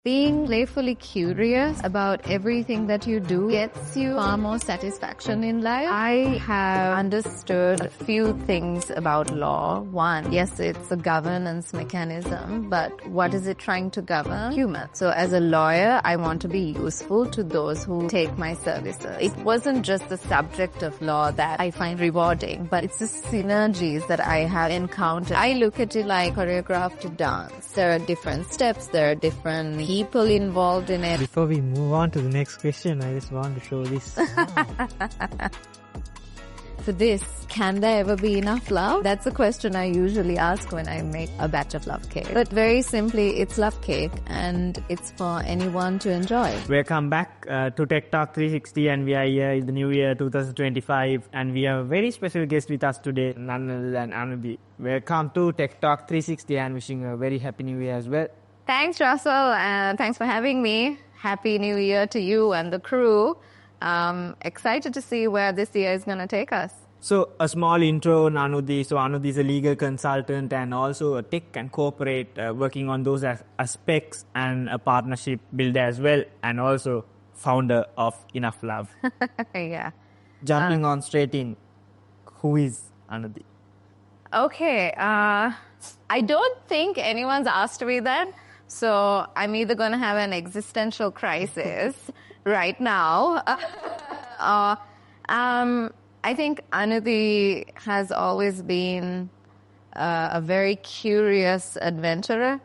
Being playfully curious about everything that you do gets you far more satisfaction in life. I have understood a few things about law. One, yes, it's a governance mechanism, but what is it trying to govern? Humans. So as a lawyer, I want to be useful to those who take my services. It wasn't just the subject of law that I find rewarding, but it's the synergies that I have encountered. I look at it like choreographed dance. There are different steps, there are different people involved in it. Before we move on to the next question, I just want to show this. For this, can there ever be enough love? That's a question I usually ask when I make a batch of love cake. But very simply, it's love cake and it's for anyone to enjoy. Welcome back to Tech Talk 360, and we are here in the new year 2025, and we have a very special guest with us today, none other than Anudi. Welcome to Tech Talk 360 and wishing a very happy new year as well. Thanks, Russell, and thanks for having me. Happy New Year to you and the crew. Excited to see where this year is going to take us. So, a small intro on Anudi. So, Anudi is a legal consultant and also a tech and corporate working on those aspects, and a partnership builder as well, and also founder of EnoughLove. Yeah. Jumping on straight in, who is Anudi? Okay. I don't think anyone's asked me that. So I'm either going to have an existential crisis right now. I think Anudi has always been a very curious adventurer.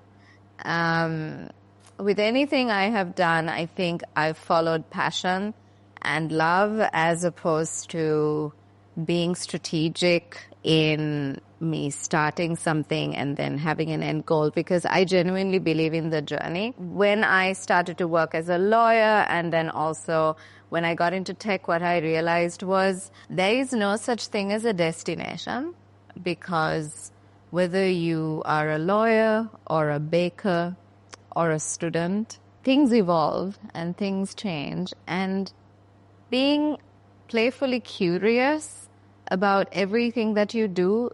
With anything I have done, I think I've followed passion and love as opposed to being strategic in me starting something and then having an end goal, because I genuinely believe in the journey. When I started to work as a lawyer and then also when I got into tech, what I realized was there is no such thing as a destination, because whether you are a lawyer or a baker or a student, things evolve and things change, and being playfully curious about everything that you do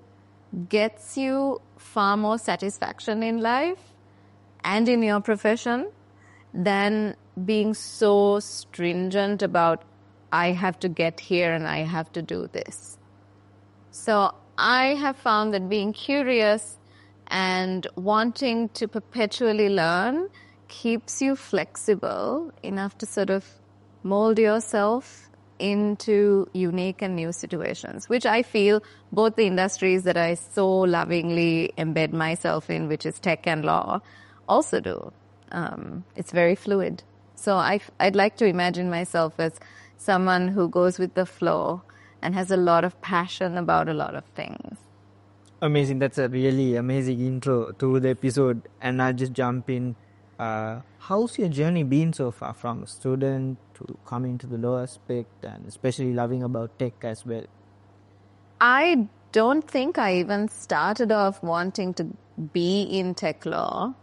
gets you far more satisfaction in life and in your profession than being so stringent about, I have to get here and I have to do this. So I have found that being curious and wanting to perpetually learn keeps you flexible enough to sort of mold yourself into unique and new situations, which I feel both the industries that I so lovingly embed myself in, which is tech and law, also do. It's very fluid. So I'd like to imagine myself as someone who goes with the flow and has a lot of passion about a lot of things. Amazing. That's a really amazing intro to the episode. And I'll just jump in. How's your journey been so far, from a student to coming to the law aspect, and especially loving about tech as well? I don't think I even started off wanting to be in tech law.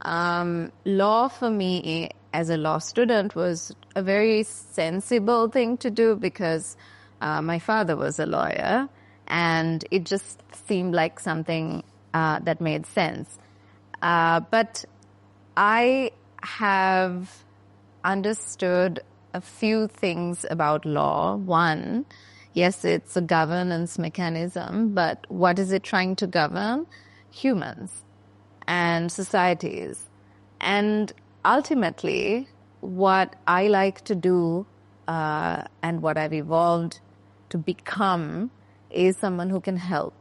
Law for me as a law student was a very sensible thing to do because my father was a lawyer and it just seemed like something that made sense. But I have understood a few things about law. One, yes, it's a governance mechanism, but what is it trying to govern? Humans and societies. And ultimately, what I like to do and what I've evolved to become is someone who can help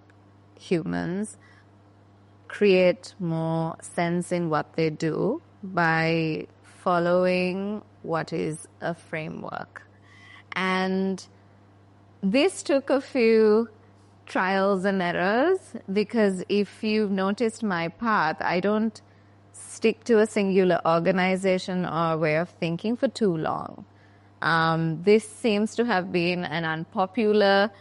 humans create more sense in what they do by following what is a framework. And this took a few trials and errors, because if you've noticed my path, I don't stick to a singular organization or way of thinking for too long. This seems to have been an unpopular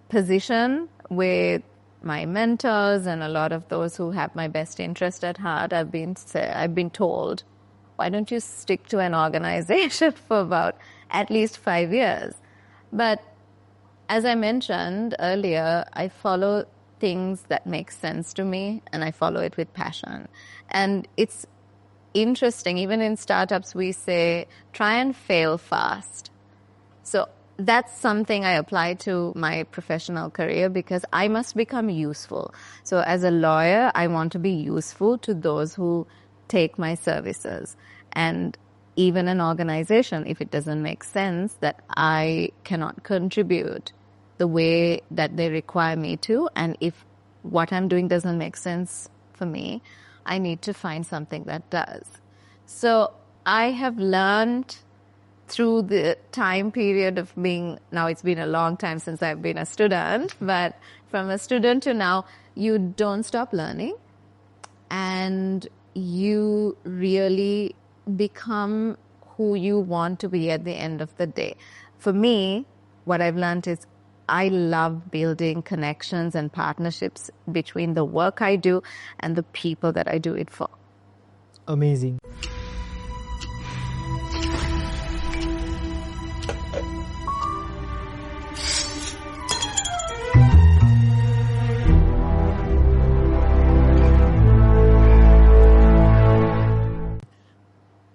position with my mentors and a lot of those who have my best interest at heart. I've been told, why don't you stick to an organization for about at least 5 years? But as I mentioned earlier, I follow things that make sense to me and I follow it with passion. And it's interesting. Even in startups, we say, try and fail fast. So that's something I apply to my professional career because I must become useful. So as a lawyer, I want to be useful to those who take my services. And even an organization, if it doesn't make sense that I cannot contribute the way that they require me to, and if what I'm doing doesn't make sense for me, I need to find something that does. So I have learned through the time period of being, now it's been a long time since I've been a student, but from a student to now, you don't stop learning and you really become who you want to be at the end of the day. For me, what I've learned is I love building connections and partnerships between the work I do and the people that I do it for. Amazing.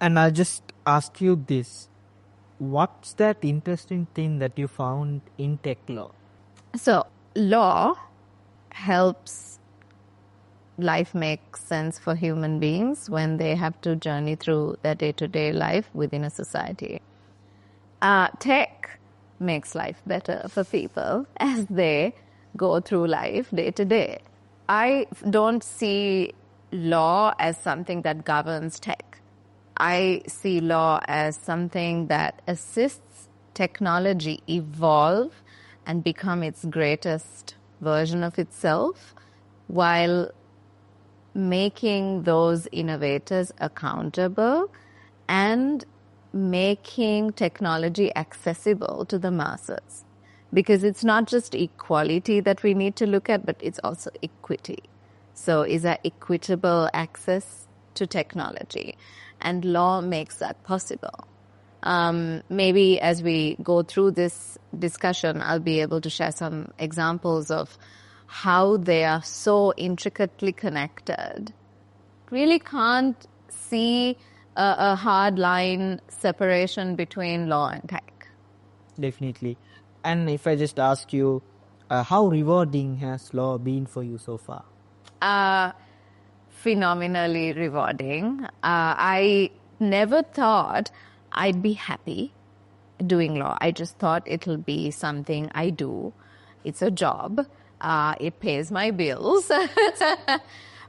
And I'll just ask you this. What's that interesting thing that you found in tech law? So, law helps life make sense for human beings when they have to journey through their day-to-day life within a society. Tech makes life better for people as they go through life day to day. I don't see law as something that governs tech. I see law as something that assists technology evolve and become its greatest version of itself while making those innovators accountable and making technology accessible to the masses. Because it's not just equality that we need to look at, but it's also equity. So is there equitable access to technology? And law makes that possible. Maybe as we go through this discussion, I'll be able to share some examples of how they are so intricately connected. Really can't see a hard line separation between law and tech. Definitely. And if I just ask you, how rewarding has law been for you so far? Phenomenally rewarding. I never thought I'd be happy doing law. I just thought it'll be something I do. It's a job. It pays my bills.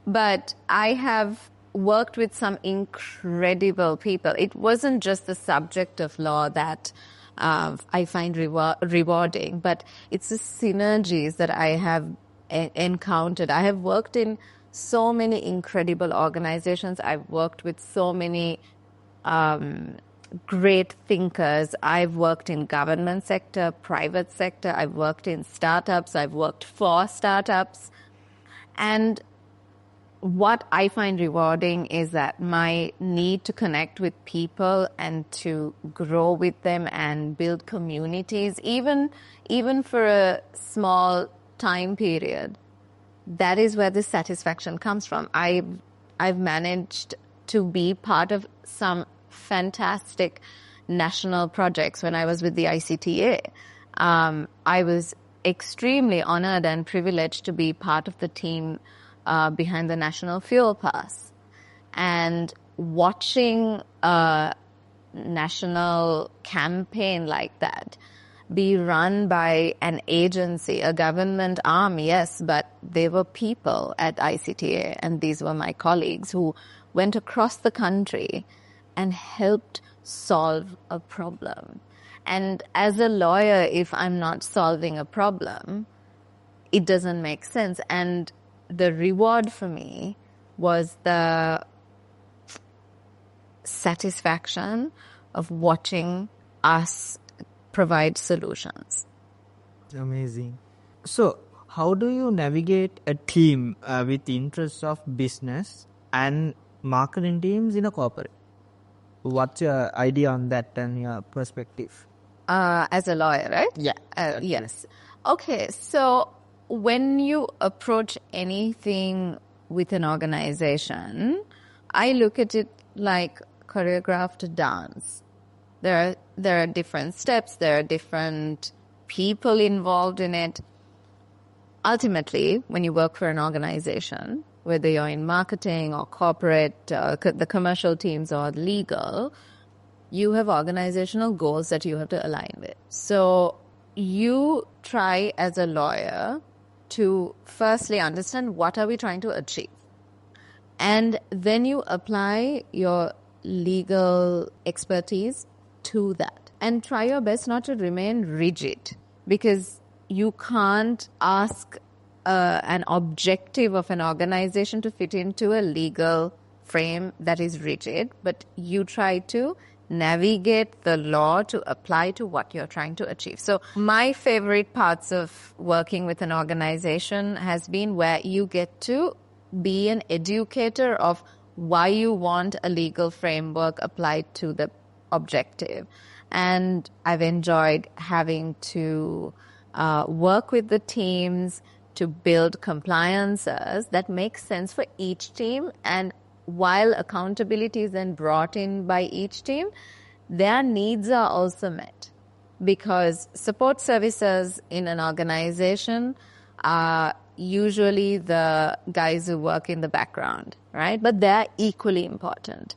But I have worked with some incredible people. It wasn't just the subject of law that I find rewarding, but it's the synergies that I have encountered. I have worked in so many incredible organizations. I've worked with so many great thinkers. I've worked in government sector, private sector. I've worked in startups. I've worked for startups. And what I find rewarding is that my need to connect with people and to grow with them and build communities, even for a small time period, that is where the satisfaction comes from. I've managed to be part of some fantastic national projects when I was with the ICTA. I was extremely honored and privileged to be part of the team behind the National Fuel Pass. And watching a national campaign like that be run by an agency, a government arm, yes, but they were people at ICTA, and these were my colleagues who went across the country and helped solve a problem. And as a lawyer, if I'm not solving a problem, it doesn't make sense. And the reward for me was the satisfaction of watching us provide solutions. Amazing. So, how do you navigate a team with interests of business and marketing teams in a corporate? What's your idea on that and your perspective? As a lawyer, right? Yeah. Yes. Okay, so when you approach anything with an organization, I look at it like choreographed dance. There are different steps, there are different people involved in it. Ultimately, when you work for an organization, whether you're in marketing or corporate, the commercial teams or legal, you have organizational goals that you have to align with. So you try as a lawyer to firstly understand what are we trying to achieve. And then you apply your legal expertise to that. And try your best not to remain rigid, because you can't ask an objective of an organization to fit into a legal frame that is rigid, but you try to navigate the law to apply to what you're trying to achieve. So my favorite parts of working with an organization has been where you get to be an educator of why you want a legal framework applied to the objective. And I've enjoyed having to work with the teams to build compliances that make sense for each team. And while accountability is then brought in by each team, their needs are also met. Because support services in an organization are usually the guys who work in the background, right? But they're equally important.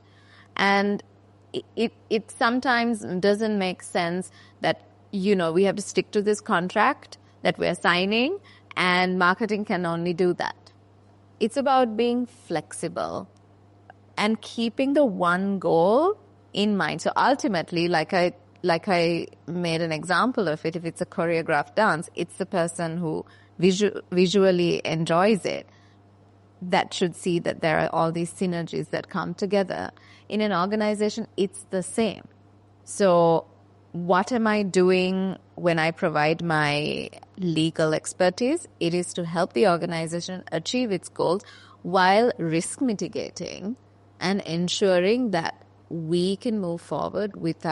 And it sometimes doesn't make sense that, we have to stick to this contract that we're signing, and marketing can only do that. It's about being flexible and keeping the one goal in mind. So ultimately, like I made an example of it, if it's a choreographed dance, it's the person who visually enjoys it that should see that there are all these synergies that come together. In an organization, it's the same. So what am I doing when I provide my legal expertise? It is to help the organization achieve its goals while risk mitigating and ensuring that we can move forward with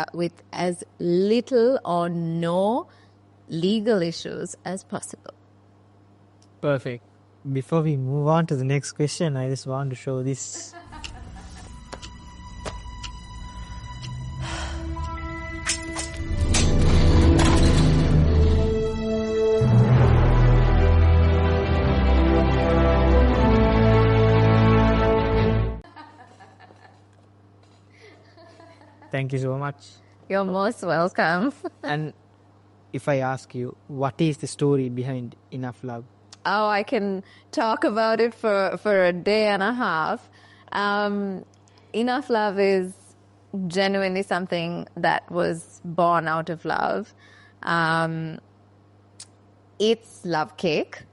as little or no legal issues as possible. Perfect. Before we move on to the next question, I just want to show this. Thank you so much. You're most welcome. And if I ask you, what is the story behind EnoughLove? Oh, I can talk about it for a day and a half. EnoughLove is genuinely something that was born out of love. It's love cake.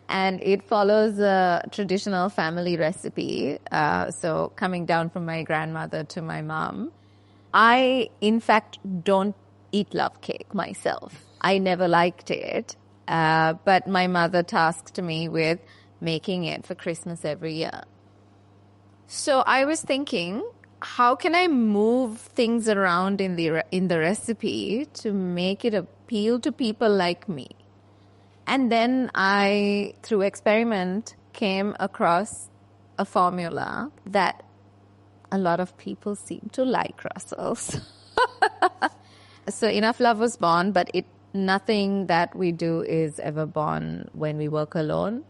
And it follows a traditional family recipe. So coming down from my grandmother to my mom. I, in fact, don't eat love cake myself. I never liked it. But my mother tasked me with making it for Christmas every year. So I was thinking, how can I move things around in the recipe to make it appeal to people like me? And then I, through experiment, came across a formula that a lot of people seem to like, Russell's. So EnoughLove was born, but nothing that we do is ever born when we work alone.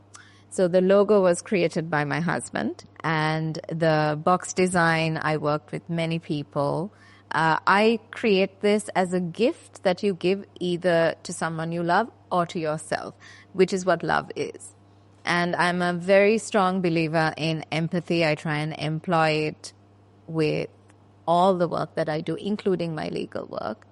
So the logo was created by my husband, and the box design, I worked with many people. I create this as a gift that you give either to someone you love or to yourself, which is what love is. And I'm a very strong believer in empathy. I try and employ it with all the work that I do, including my legal work.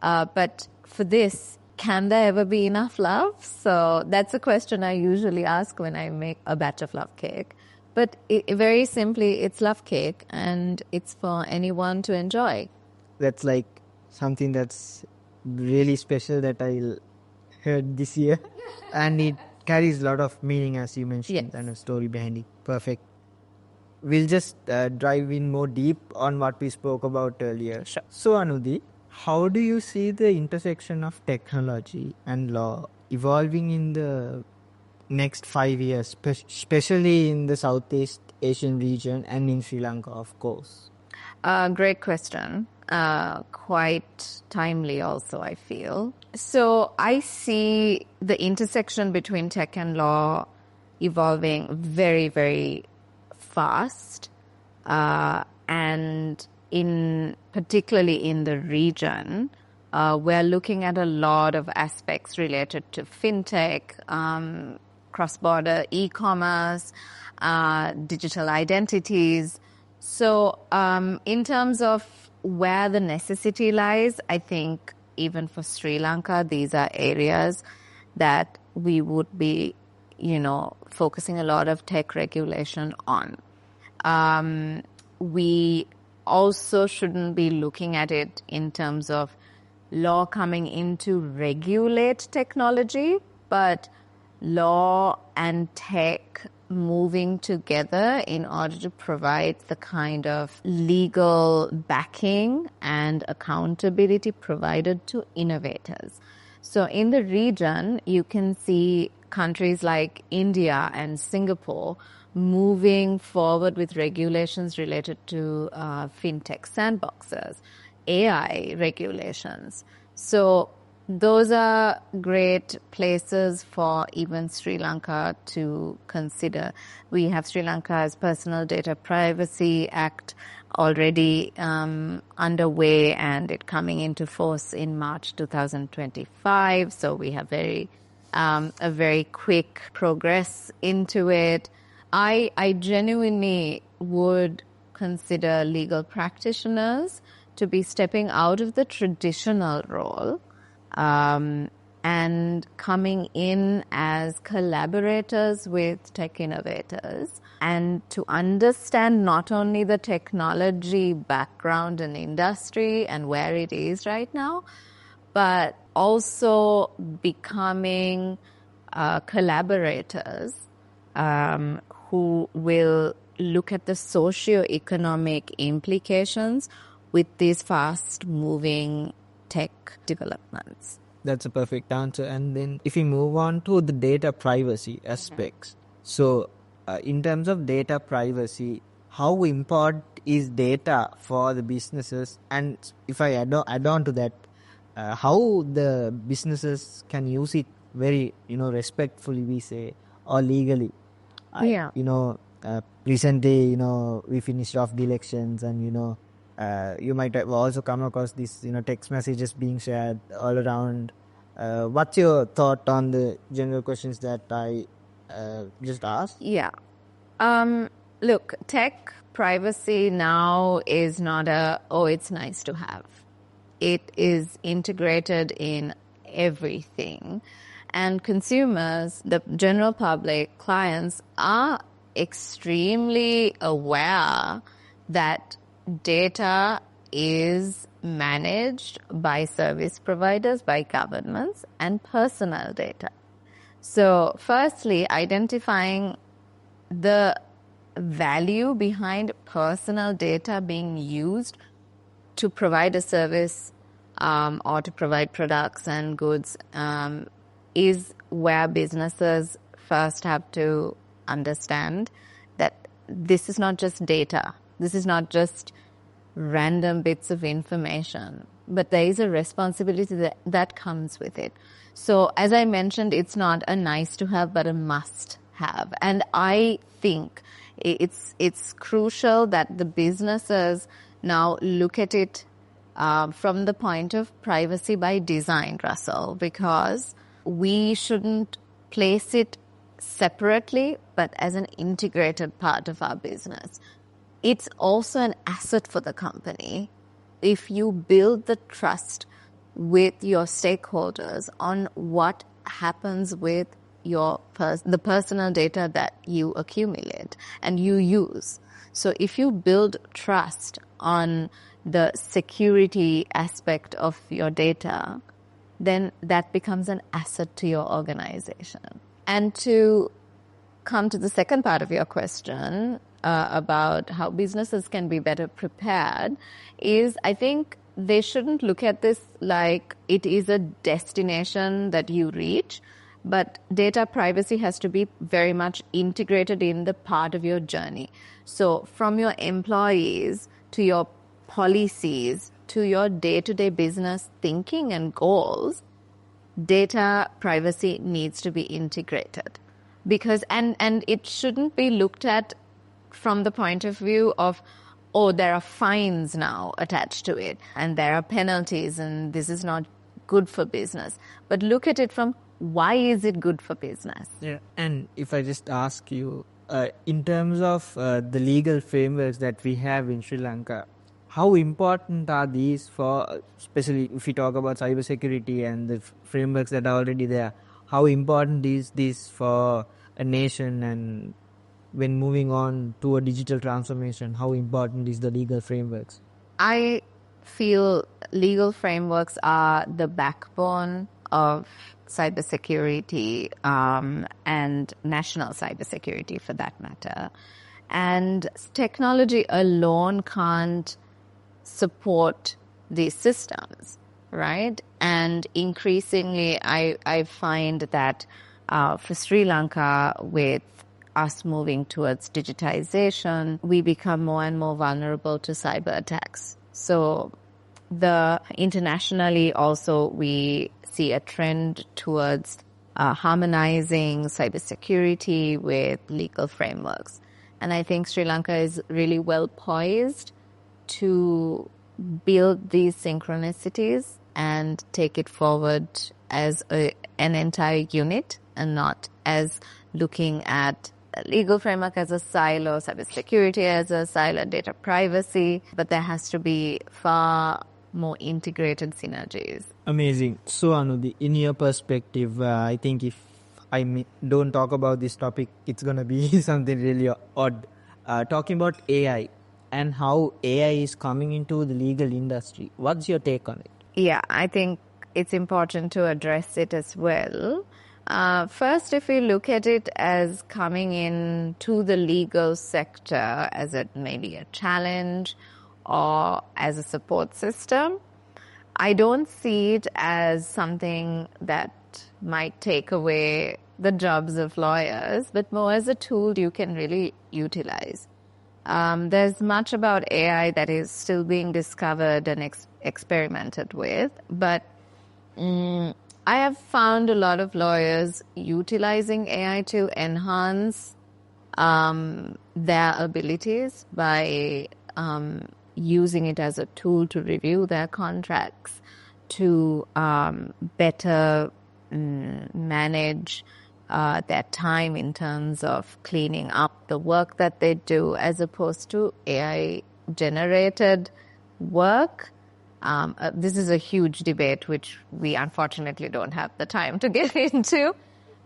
But for this, can there ever be enough love? So that's a question I usually ask when I make a batch of love cake. But very simply, it's love cake, and it's for anyone to enjoy. That's like something that's really special that I heard this year. And it carries a lot of meaning, as you mentioned, Yes. and a story behind it. Perfect. We'll just dive in more deep on what we spoke about earlier. Sure. So, Anudi, how do you see the intersection of technology and law evolving in the next 5 years, especially in the Southeast Asian region and in Sri Lanka, of course? Great question. Quite timely also, I feel. So I see the intersection between tech and law evolving very, very fast. And particularly in the region, we're looking at a lot of aspects related to fintech, cross-border e-commerce, digital identities. So in terms of where the necessity lies, I think even for Sri Lanka, these are areas that we would be, focusing a lot of tech regulation on. We also shouldn't be looking at it in terms of law coming in to regulate technology, but law and tech moving together in order to provide the kind of legal backing and accountability provided to innovators. So in the region, you can see countries like India and Singapore moving forward with regulations related to fintech sandboxes, AI regulations. So those are great places for even Sri Lanka to consider. We have Sri Lanka's Personal Data Privacy Act already underway, and it coming into force in March 2025. So we have a very quick progress into it. I genuinely would consider legal practitioners to be stepping out of the traditional role and coming in as collaborators with tech innovators, and to understand not only the technology background and industry and where it is right now, but also becoming collaborators who will look at the socio-economic implications with these fast-moving tech developments. That's a perfect answer. And then if we move on to the data privacy aspects. So in terms of data privacy, how important is data for the businesses? And if I add on to that, how the businesses can use it very, respectfully, we say, or legally. Yeah. Recently, we finished off the elections, and, you might have also come across these, text messages being shared all around. What's your thought on the general questions that I just asked? Yeah. Look, tech privacy now is not it's nice to have. It is integrated in everything. And consumers, the general public, clients are extremely aware that data is managed by service providers, by governments, and personal data. So firstly, identifying the value behind personal data being used to provide a service or to provide products and goods is where businesses first have to understand that this is not just data. This is not just random bits of information, but there is a responsibility that comes with it. So as I mentioned, it's not a nice to have, but a must have. And I think it's crucial that the businesses now look at it from the point of privacy by design, Russell, because we shouldn't place it separately, but as an integrated part of our business. It's also an asset for the company if you build the trust with your stakeholders on what happens with the personal data that you accumulate and you use. So if you build trust on the security aspect of your data, then that becomes an asset to your organization. And to come to the second part of your question about how businesses can be better prepared is, I think they shouldn't look at this like it is a destination that you reach But data privacy has to be very much integrated in the part of your journey. So from your employees to your policies to your day-to-day business thinking and goals, data privacy needs to be integrated. Because and it shouldn't be looked at from the point of view of, oh, there are fines now attached to it and there are penalties and this is not good for business. But look at it from, why is it good for business? Yeah, and if I just ask you, in terms of the legal frameworks that we have in Sri Lanka, how important are these for, especially if we talk about cybersecurity and the frameworks that are already there, how important is this for a nation, and when moving on to a digital transformation, how important is the legal frameworks? I feel legal frameworks are the backbone of cybersecurity and national cybersecurity for that matter. And technology alone can't support these systems, right? And increasingly, I find that for Sri Lanka, with us moving towards digitization, we become more and more vulnerable to cyber attacks. So internationally also we see a trend towards harmonizing cybersecurity with legal frameworks. And I think Sri Lanka is really well poised to build these synchronicities and take it forward as an entire unit and not as looking at a legal framework as a silo, cybersecurity as a silo, data privacy, but there has to be far more integrated synergies. Amazing. So, Anudi, in your perspective, I think if I don't talk about this topic, it's going to be something really odd. Talking about AI and how AI is coming into the legal industry, what's your take on it? Yeah, I think it's important to address it as well. First, if we look at it as coming into the legal sector as maybe a challenge or as a support system, I don't see it as something that might take away the jobs of lawyers, but more as a tool you can really utilize. There's much about AI that is still being discovered and experimented with, but I have found a lot of lawyers utilizing AI to enhance their abilities by using it as a tool to review their contracts, to better manage their time in terms of cleaning up the work that they do, as opposed to AI-generated work. This is a huge debate, which we unfortunately don't have the time to get into.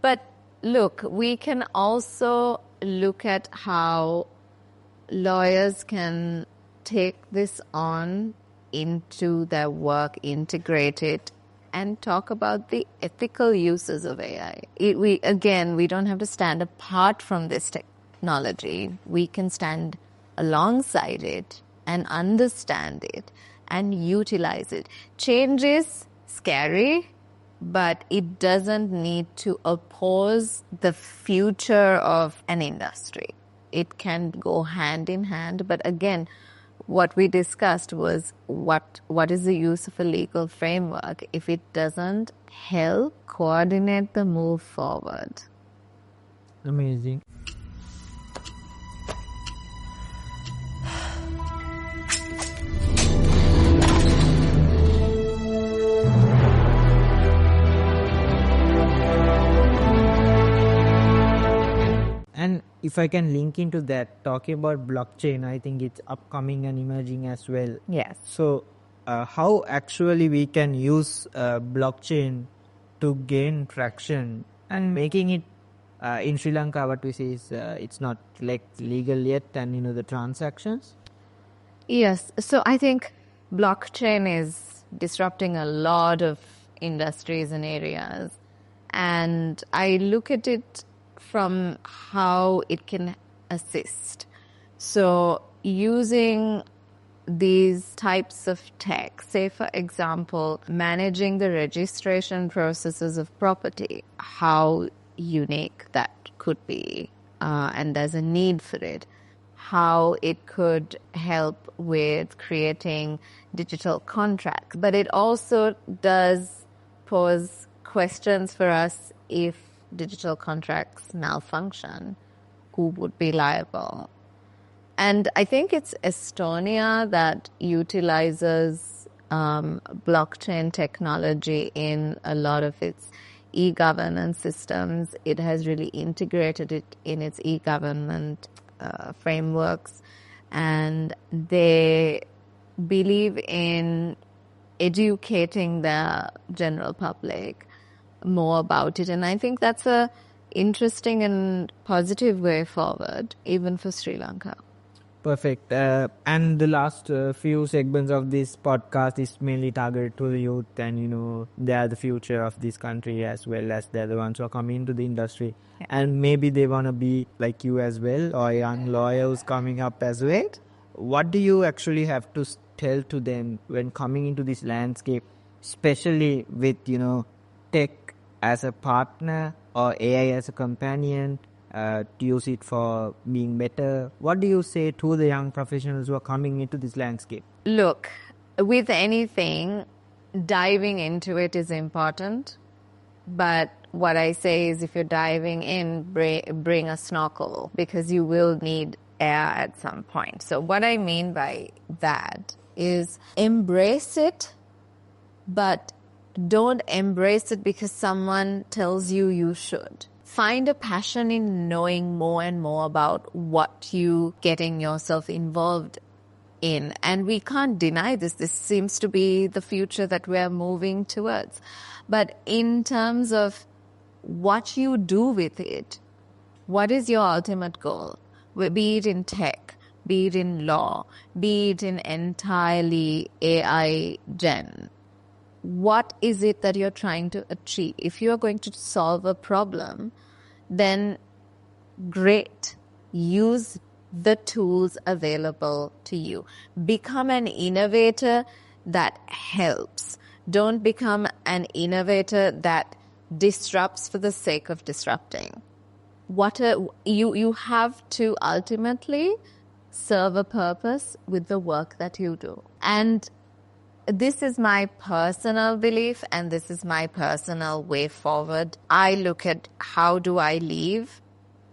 But look, we can also look at how lawyers can take this on into their work, integrate it, and talk about the ethical uses of AI. We don't have to stand apart from this technology. We can stand alongside it and understand it and utilize it. Change is scary, but it doesn't need to oppose the future of an industry. It can go hand in hand, but again, what we discussed was what is the use of a legal framework if it doesn't help coordinate the move forward. Amazing. And if I can link into that, talking about blockchain, I think it's upcoming and emerging as well. Yes. So how actually we can use blockchain to gain traction and making it in Sri Lanka, what we see is it's not like legal yet, and the transactions. Yes. So I think blockchain is disrupting a lot of industries and areas. And I look at it from how it can assist. So using these types of tech, say for example, managing the registration processes of property, how unique that could be, and there's a need for it, how it could help with creating digital contracts. But it also does pose questions for us: if digital contracts malfunction, who would be liable? And I think it's Estonia that utilizes blockchain technology in a lot of its e-governance systems. It has really integrated it in its e-government frameworks, and they believe in educating the general public more about it. And I think that's a interesting and positive way forward, even for Sri Lanka. Perfect. And the last few segments of this podcast is mainly targeted to the youth, and they are the future of this country, as well as they're the ones who are coming into the industry. Yeah. And maybe they want to be like you as well, or a young lawyer who's coming up as well. What do you actually have to tell to them when coming into this landscape, especially with tech as a partner or AI as a companion? To use it for being better? What do you say to the young professionals who are coming into this landscape? Look, with anything, diving into it is important. But what I say is, if you're diving in, bring a snorkel, because you will need air at some point. So what I mean by that is, embrace it, but don't embrace it because someone tells you you should. Find a passion in knowing more and more about what you getting yourself involved in. And we can't deny this. This seems to be the future that we're moving towards. But in terms of what you do with it, what is your ultimate goal? Be it in tech, be it in law, be it in entirely AI gen. What is it that you're trying to achieve? If you're going to solve a problem, then great. Use the tools available to you. Become an innovator that helps. Don't become an innovator that disrupts for the sake of disrupting. You have to ultimately serve a purpose with the work that you do. And this is my personal belief, and this is my personal way forward. I look at how do I leave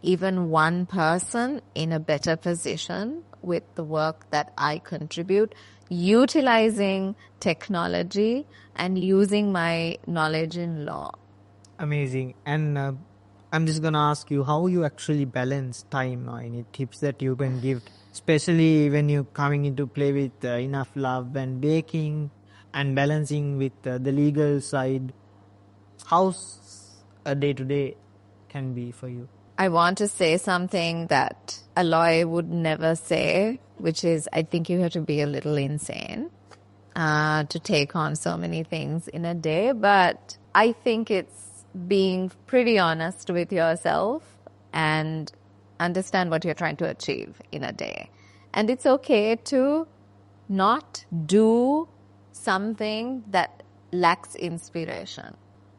even one person in a better position with the work that I contribute, utilizing technology and using my knowledge in law. Amazing. And I'm just going to ask you how you actually balance time, or any tips that you can give, especially when you're coming into play with EnoughLove and baking and balancing with the legal side. How's a day-to-day can be for you? I want to say something that a lawyer would never say, which is, I think you have to be a little insane to take on so many things in a day. But I think it's being pretty honest with yourself and understand what you're trying to achieve in a day. And it's okay to not do something that lacks inspiration.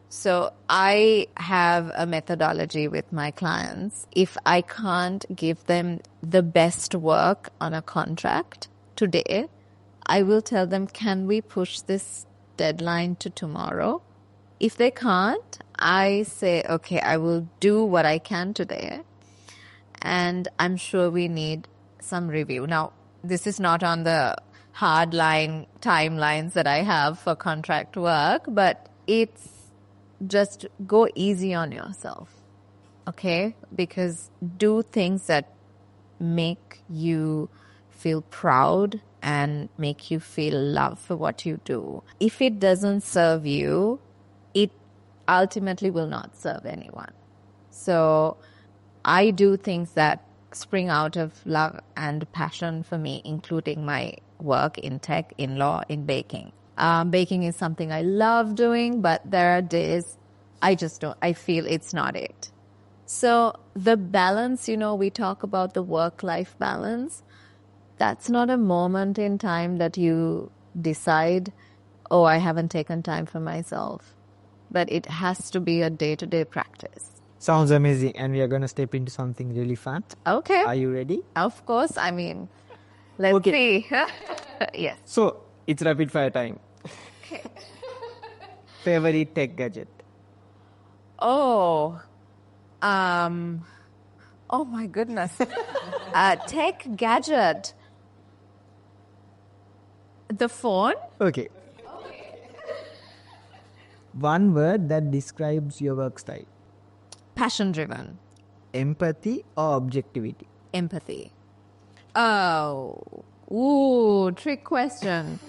So I have a methodology with my clients. If I can't give them the best work on a contract today, I will tell them, can we push this deadline to tomorrow? If they can't, I say, okay, I will do what I can today. And I'm sure we need some review. Now, this is not on the hardline timelines that I have for contract work, but it's just go easy on yourself, okay? Because do things that make you feel proud and make you feel love for what you do. If it doesn't serve you, it ultimately will not serve anyone. So I do things that spring out of love and passion for me, including my work in tech, in law, in baking. Baking is something I love doing, but there are days I feel it's not it. So the balance, we talk about the work-life balance. that's not a moment in time that you decide, oh, I haven't taken time for myself. But it has to be a day-to-day practice. Sounds amazing. And we are going to step into something really fun. Okay. Are you ready? Of course. I mean, let's see. Yes. So, it's rapid fire time. Okay. Favorite tech gadget? Oh, oh my goodness. Tech gadget. The phone? Okay. One word that describes your work style. Passion-driven. Empathy or objectivity? Empathy. Oh, ooh, trick question.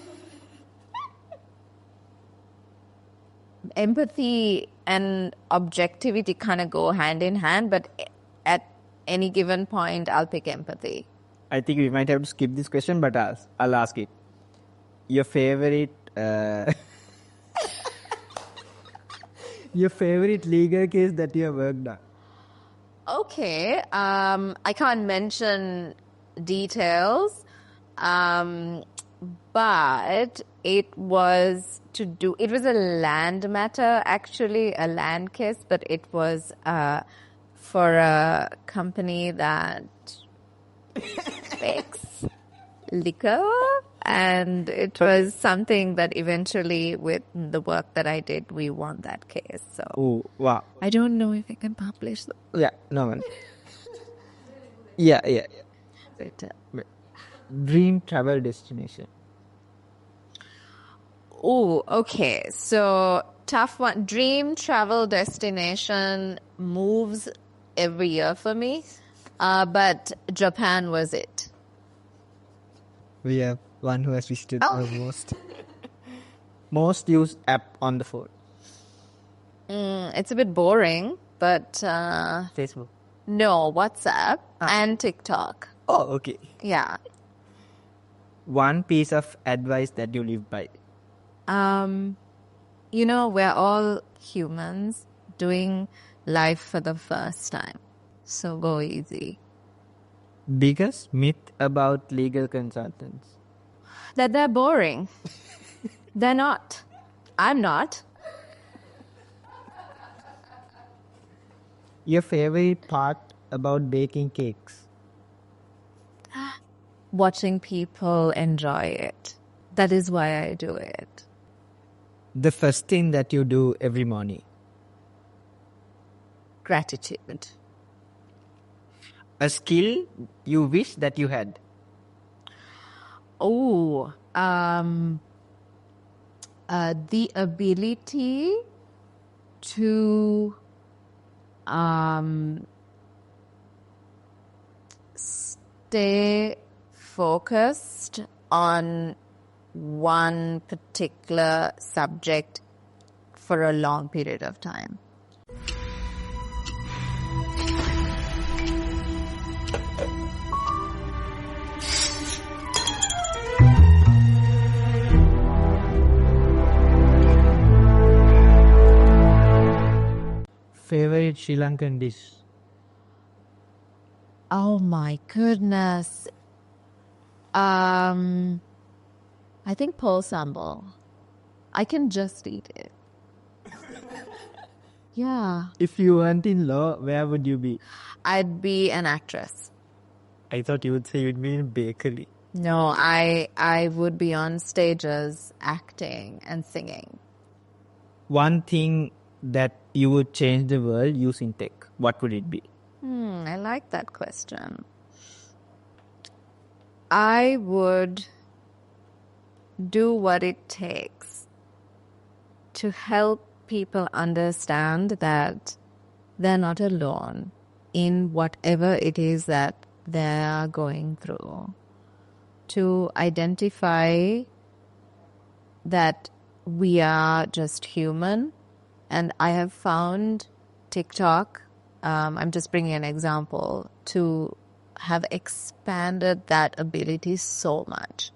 Empathy and objectivity kind of go hand in hand, but at any given point, I'll pick empathy. I think we might have to skip this question, but I'll ask it. Your favorite... your favorite legal case that you have worked on? Okay, I can't mention details, but it was a land matter, actually, a land case, but it was for a company that makes liquor, and it was something that eventually, with the work that I did, we won that case. So, Oh, wow. I don't know if I can publish them. Yeah, no one. Yeah. But, Dream travel destination. oh, okay. So, tough one. Dream travel destination moves every year for me, but Japan was it. We have one who has visited Oh. most. Most used app on the phone. It's a bit boring, but Facebook. no, WhatsApp and TikTok. Oh, okay. Yeah. One piece of advice that you live by. We're all humans doing life for the first time. So go easy. Biggest myth about legal consultants. That they're boring. They're not. I'm not. Your favorite part about baking cakes. Watching people enjoy it. That is why I do it. The first thing that you do every morning. Gratitude. A skill you wish that you had. Oh, the ability to stay focused on one particular subject for a long period of time. Favorite Sri Lankan dish. Oh my goodness. I think pole sambal. I can just eat it. Yeah. If you weren't in law, where would you be? I'd be an actress. I thought you would say you'd be in a bakery. No, I would be on stages acting and singing. One thing that you would change the world using tech, what would it be? I like that question. I would do what it takes to help people understand that they're not alone in whatever it is that they are going through. To identify that we are just human. And I have found TikTok, I'm just bringing an example, to have expanded that ability so much.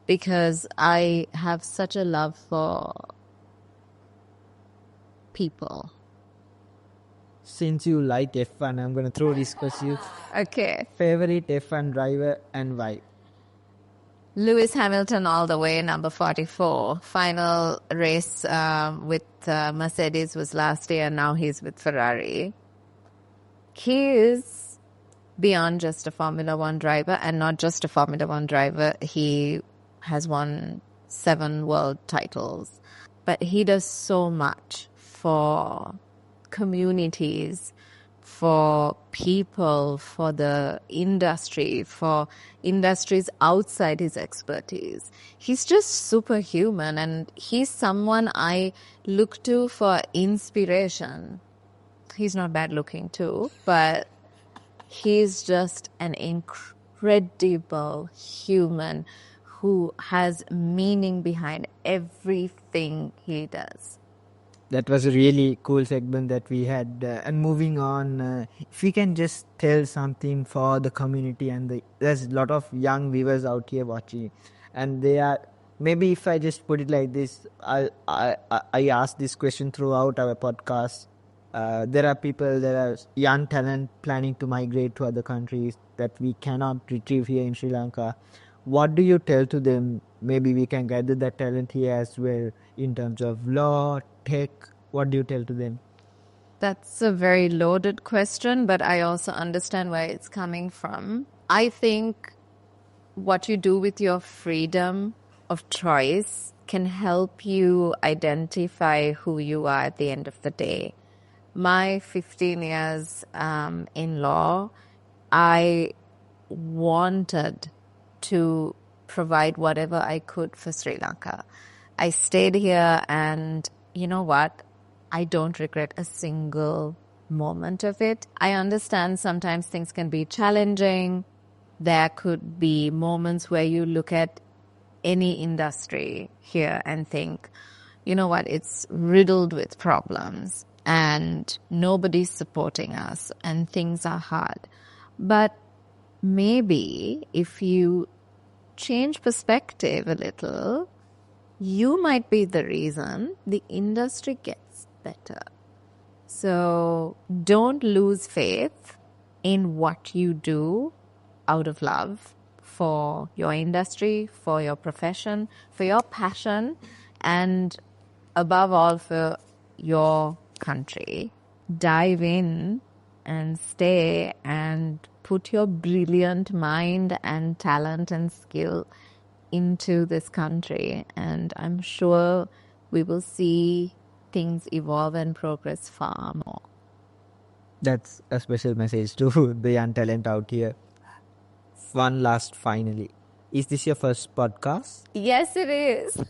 Because I have such a love for people. Since you like F1, I'm going to throw this question. Okay. Favorite F1 driver and why? Lewis Hamilton all the way, number 44. Final race with Mercedes was last year, and now he's with Ferrari. He is beyond just a Formula One driver, and not just a Formula One driver. He has won 7 world titles. But he does so much for communities, for people, for the industry, for industries outside his expertise. He's just superhuman, and he's someone I look to for inspiration. He's not bad looking too, but he's just an incredible human who has meaning behind everything he does. That was a really cool segment that we had. And moving on, if we can just tell something for the community, and there's a lot of young viewers out here watching, and they are, maybe if I just put it like this, I ask this question throughout our podcast. There are people, there are young talent planning to migrate to other countries that we cannot retrieve here in Sri Lanka. What do you tell to them? Maybe we can gather that talent here as well in terms of law, tech. What do you tell to them? That's a very loaded question, but I also understand where it's coming from. I think what you do with your freedom of choice can help you identify who you are at the end of the day. My 15 years in law, I wanted to provide whatever I could for Sri Lanka. I stayed here, and you know what? I don't regret a single moment of it. I understand sometimes things can be challenging. There could be moments where you look at any industry here and think, you know what, it's riddled with problems and nobody's supporting us and things are hard. But maybe if you change perspective a little, you might be the reason the industry gets better. So don't lose faith in what you do out of love for your industry, for your profession, for your passion, and above all for your country. Dive in and stay and put your brilliant mind and talent and skill into this country, and I'm sure we will see things evolve and progress far more. That's a special message to the young talent out here. One last finally. Is this your first podcast? Yes, it is.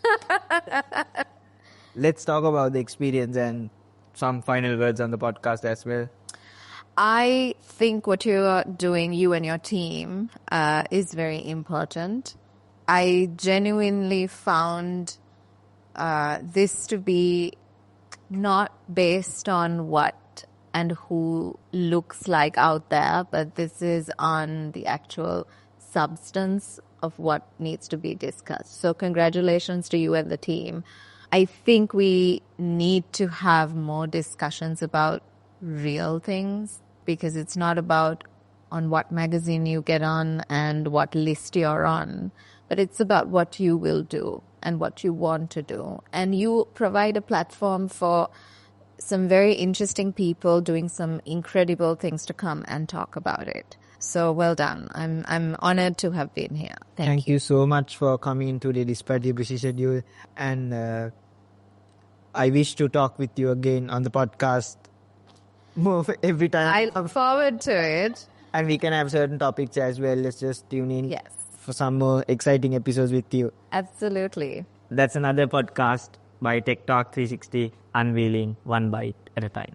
Let's talk about the experience and some final words on the podcast as well. I think what you are doing, you and your team, is very important. I genuinely found this to be not based on what and who looks like out there, but this is on the actual substance of what needs to be discussed. So congratulations to you and the team. I think we need to have more discussions about real things, because it's not about on what magazine you get on and what list you're on, but it's about what you will do and what you want to do. And you provide a platform for some very interesting people doing some incredible things to come and talk about it. So well done. I'm honored to have been here. Thank you so much for coming today despite your busy schedule. And I wish to talk with you again on the podcast more every time. I look forward to it. And we can have certain topics as well. Let's just tune in for some more exciting episodes with you. Absolutely. That's another podcast by Tech Talk 360, unveiling one bite at a time.